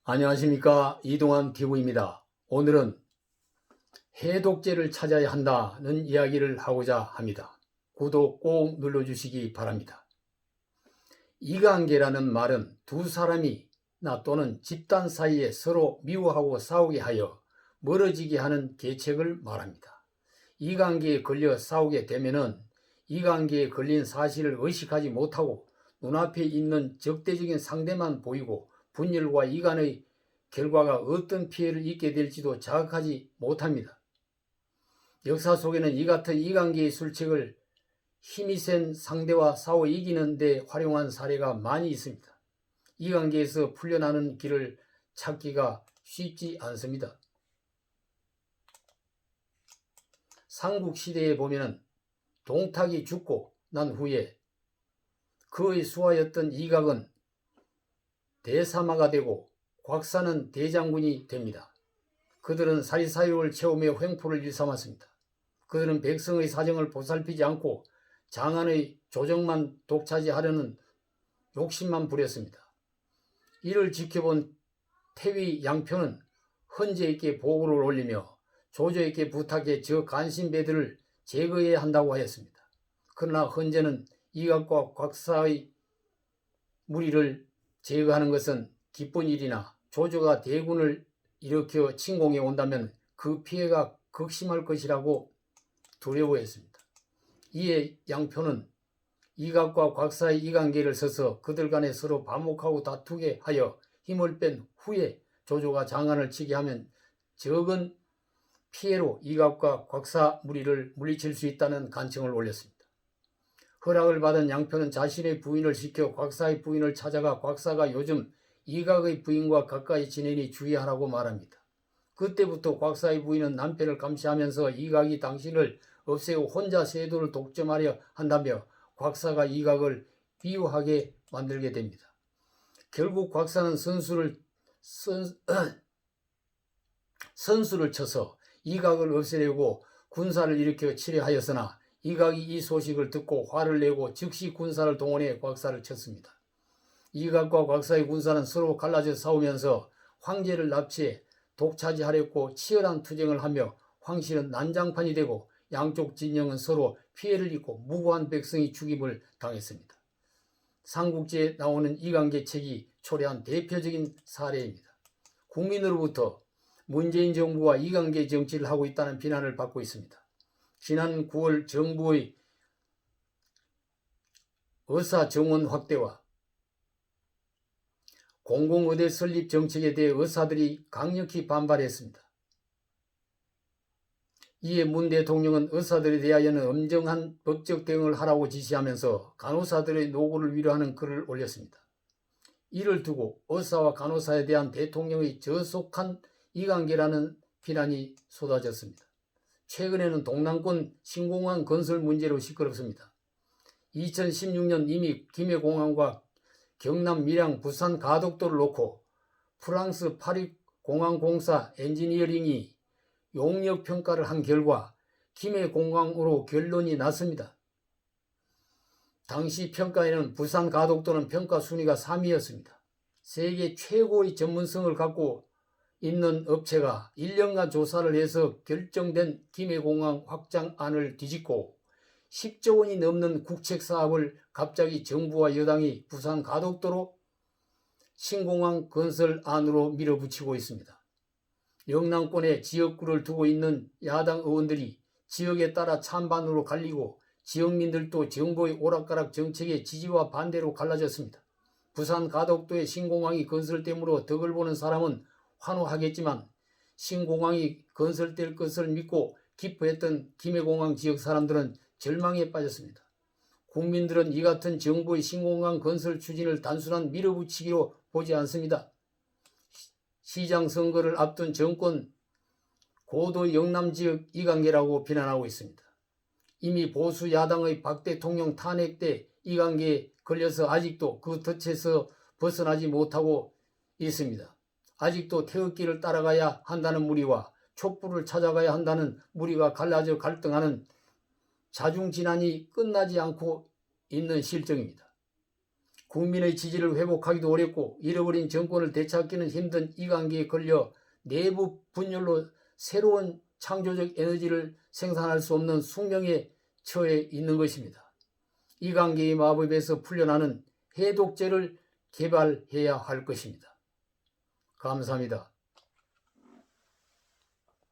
안녕하십니까, 이동환 TV입니다. 오늘은 해독제를 찾아야 한다는 이야기를 하고자 합니다. 구독 꼭 눌러주시기 바랍니다. 이관계라는 말은 두 사람이나 또는 집단 사이에 서로 미워하고 싸우게 하여 멀어지게 하는 계책을 말합니다. 이관계에 걸려 싸우게 되면은 이관계에 걸린 사실을 의식하지 못하고 눈앞에 있는 적대적인 상대만 보이고 분열과 이간의 결과가 어떤 피해를 입게 될지도 자각하지 못합니다. 역사 속에는 이 같은 이관계의 술책을 힘이 센 상대와 싸워 이기는 데 활용한 사례가 많이 있습니다. 이관계에서 풀려나는 길을 찾기가 쉽지 않습니다. 삼국시대에 보면 동탁이 죽고 난 후에 그의 수하였던 이각은 대사마가 되고 곽사는 대장군이 됩니다. 그들은 사리사욕을 채우며 횡포를 일삼았습니다. 그들은 백성의 사정을 보살피지 않고 장안의 조정만 독차지하려는 욕심만 부렸습니다. 이를 지켜본 태위 양표는 헌제에게 보고를 올리며 조조에게 부탁해 저 간신배들을 제거해야 한다고 하였습니다. 그러나 헌제는 이각과 곽사의 무리를 제거하는 것은 기쁜 일이나 조조가 대군을 일으켜 침공해 온다면 그 피해가 극심할 것이라고 두려워했습니다. 이에 양표는 이각과 곽사의 이관계를 써서 그들 간에 서로 반목하고 다투게 하여 힘을 뺀 후에 조조가 장안을 치게 하면 적은 피해로 이각과 곽사 무리를 물리칠 수 있다는 간청을 올렸습니다. 허락을 받은 양표는 자신의 부인을 시켜 곽사의 부인을 찾아가 곽사가 요즘 이각의 부인과 가까이 지내니 주의하라고 말합니다. 그때부터 곽사의 부인은 남편을 감시하면서 이각이 당신을 없애고 혼자 세도를 독점하려 한다며 곽사가 이각을 미워하게 만들게 됩니다. 결국 곽사는 선수를 쳐서 이각을 없애려고 군사를 일으켜 치려하였으나 이각이 이 소식을 듣고 화를 내고 즉시 군사를 동원해 곽사를 쳤습니다. 이각과 곽사의 군사는 서로 갈라져 싸우면서 황제를 납치해 독차지하려고 치열한 투쟁을 하며 황실은 난장판이 되고 양쪽 진영은 서로 피해를 입고 무고한 백성이 죽임을 당했습니다. 삼국지에 나오는 이관계책이 초래한 대표적인 사례입니다. 국민으로부터 문재인 정부와 이관계 정치를 하고 있다는 비난을 받고 있습니다. 지난 9월 정부의 의사 정원 확대와 공공의대 설립 정책에 대해 의사들이 강력히 반발했습니다. 이에 문 대통령은 의사들에 대하여는 엄정한 법적 대응을 하라고 지시하면서 간호사들의 노고를 위로하는 글을 올렸습니다. 이를 두고 의사와 간호사에 대한 대통령의 저속한 이관계라는 비난이 쏟아졌습니다. 최근에는 동남권 신공항 건설 문제로 시끄럽습니다. 2016년 이미 김해공항과 경남 밀양 부산 가덕도를 놓고 프랑스 파리 공항공사 엔지니어링이 용역평가를 한 결과 김해공항으로 결론이 났습니다. 당시 평가에는 부산 가덕도는 평가 순위가 3위였습니다. 세계 최고의 전문성을 갖고 있는 업체가 1년간 조사를 해서 결정된 김해공항 확장안을 뒤집고 10조 원이 넘는 국책사업을 갑자기 정부와 여당이 부산 가덕도로 신공항 건설안으로 밀어붙이고 있습니다. 영남권에 지역구를 두고 있는 야당 의원들이 지역에 따라 찬반으로 갈리고 지역민들도 정부의 오락가락 정책의 지지와 반대로 갈라졌습니다. 부산 가덕도의 신공항이 건설됨으로 덕을 보는 사람은 환호하겠지만 신공항이 건설될 것을 믿고 기뻐했던 김해공항 지역 사람들은 절망에 빠졌습니다. 국민들은 이 같은 정부의 신공항 건설 추진을 단순한 밀어붙이기로 보지 않습니다. 시장 선거를 앞둔 정권 고도 영남지역 이관계라고 비난하고 있습니다. 이미 보수 야당의 박 대통령 탄핵 때 이관계에 걸려서 아직도 그 덫에서 벗어나지 못하고 있습니다. 아직도 태극기를 따라가야 한다는 무리와 촛불을 찾아가야 한다는 무리가 갈라져 갈등하는 자중진환이 끝나지 않고 있는 실정입니다. 국민의 지지를 회복하기도 어렵고 잃어버린 정권을 되찾기는 힘든 이 관계에 걸려 내부 분열로 새로운 창조적 에너지를 생산할 수 없는 숙명에 처해 있는 것입니다. 이 관계의 마법에서 풀려나는 해독제를 개발해야 할 것입니다. 감사합니다.